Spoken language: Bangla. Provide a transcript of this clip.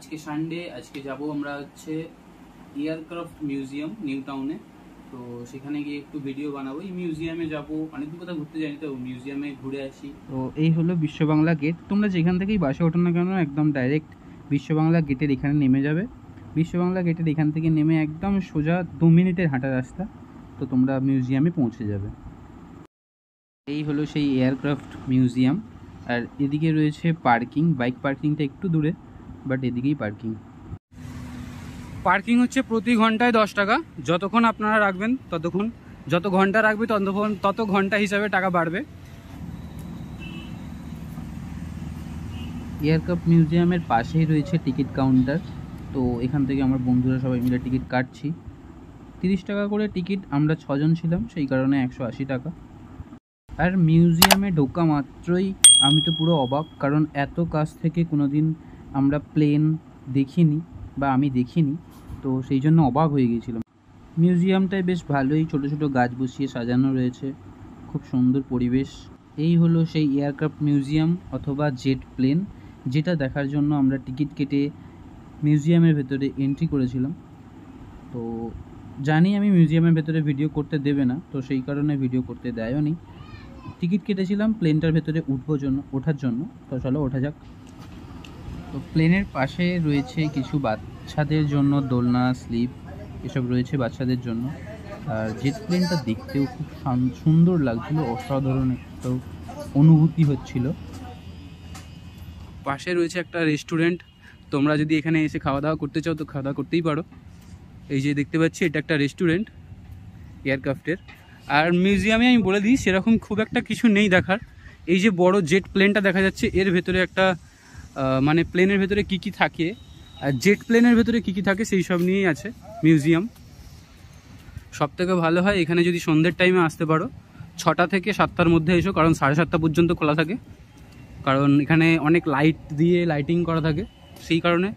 আজকে সানডে, আজকে যাব আমরা হচ্ছে এয়ারক্রাফট মিউজিয়াম নিউ টাউনে। তো সেখানে গিয়ে একটু ভিডিও বানাবো। এই মিউজিয়ামে যাব, অনেকদিন কোথাও ঘুরতে যাইনি, তো মিউজিয়ামে ঘুরে আসি। তো এই হলো বিশ্ব বাংলা গেট। তোমরা যেখান থেকেই বাসে ওঠো না কেন একদম ডাইরেক্ট বিশ্ব বাংলা গেটের এখানে নেমে যাবে। বিশ্ব বাংলা গেটের এখান থেকে নেমে একদম সোজা 2 মিনিটের হাঁটা রাস্তা, তো তোমরা মিউজিয়ামে পৌঁছে যাবে। এই হলো সেই এয়ারক্রাফট মিউজিয়াম। আর এদিকে রয়েছে পার্কিং, বাইক পার্কিংটা একটু দূরে, বাট এদিকেই পার্কিং। পার্কিং হচ্ছে প্রতি ঘন্টায় 10 টাকা। যতক্ষণ আপনারা রাখবেন ততক্ষণ, যত ঘন্টা রাখবে তত ঘন্টা হিসাবে টাকা বাড়বে। এয়ারক্রাফট মিউজিয়ামের পাশেই রয়েছে টিকিট কাউন্টার। তো এখান থেকে আমার বন্ধুরা সবাই মিলে টিকিট কাটছি। 30 টাকা করে টিকিট, আমরা 6 জন ছিলাম, সেই কারণে 180 টাকা। আর মিউজিয়ামে ঢোকা মাত্রই আমি তো পুরো অবাক, কারণ এত কাছ থেকে কোনোদিন আমরা প্লেন দেখিনি বা আমি দেখিনি, তো সেই জন্য অবাক হয়ে গিয়েছিলাম। মিউজিয়ামটায় বেশ ভালোই ছোট ছোট গাছ বসিয়ে সাজানো রয়েছে, খুব সুন্দর পরিবেশ। এই হলো সেই এয়ারক্রাফট মিউজিয়াম অথবা জেট প্লেন, যেটা দেখার জন্য আমরা টিকিট কেটে মিউজিয়ামের ভেতরে এন্ট্রি করেছিলাম। তো জানি আমি মিউজিয়ামের ভেতরে ভিডিও করতে দেবে না, তো সেই কারণে ভিডিও করতে দেয়ও নি। টিকিট কেটেছিলাম প্লেনটার ভেতরে ওঠার জন্য, তো চলো ওঠা যাক। তো প্লেনের পাশে রয়েছে কিছু বাচ্চাদের জন্য দোলনা, স্লিপ এসব রয়েছে বাচ্চাদের জন্য। আর জেট প্লেনটা দেখতেও খুব সুন্দর লাগছিল, অসাধারণ একটা অনুভূতি হচ্ছিল। পাশে রয়েছে একটা রেস্টুরেন্ট, তোমরা যদি এখানে এসে খাওয়া দাওয়া করতে চাও তো খাওয়া দাওয়া করতেই পারো। এই যে দেখতে পাচ্ছি, এটা একটা রেস্টুরেন্ট এয়ারক্রাফটের। আর মিউজিয়ামে আমি বলে দিই সেরকম খুব একটা কিছু নেই দেখার। এই যে বড় জেট প্লেনটা দেখা যাচ্ছে, এর ভেতরে একটা মানে প্লেনের ভেতরে কি কি থাকে আর জেট প্লেনের ভেতরে কি কি থাকে সেই সব নিয়েই আছে মিউজিয়াম। সব থেকে ভালো হয় এখানে যদি সন্ধ্যের টাইমে আসতে পারো, 6টা থেকে 7টার মধ্যে এসো, কারণ 7:30 পর্যন্ত খোলা থাকে, কারণ এখানে অনেক লাইট দিয়ে লাইটিং করা থাকে, সেই কারণে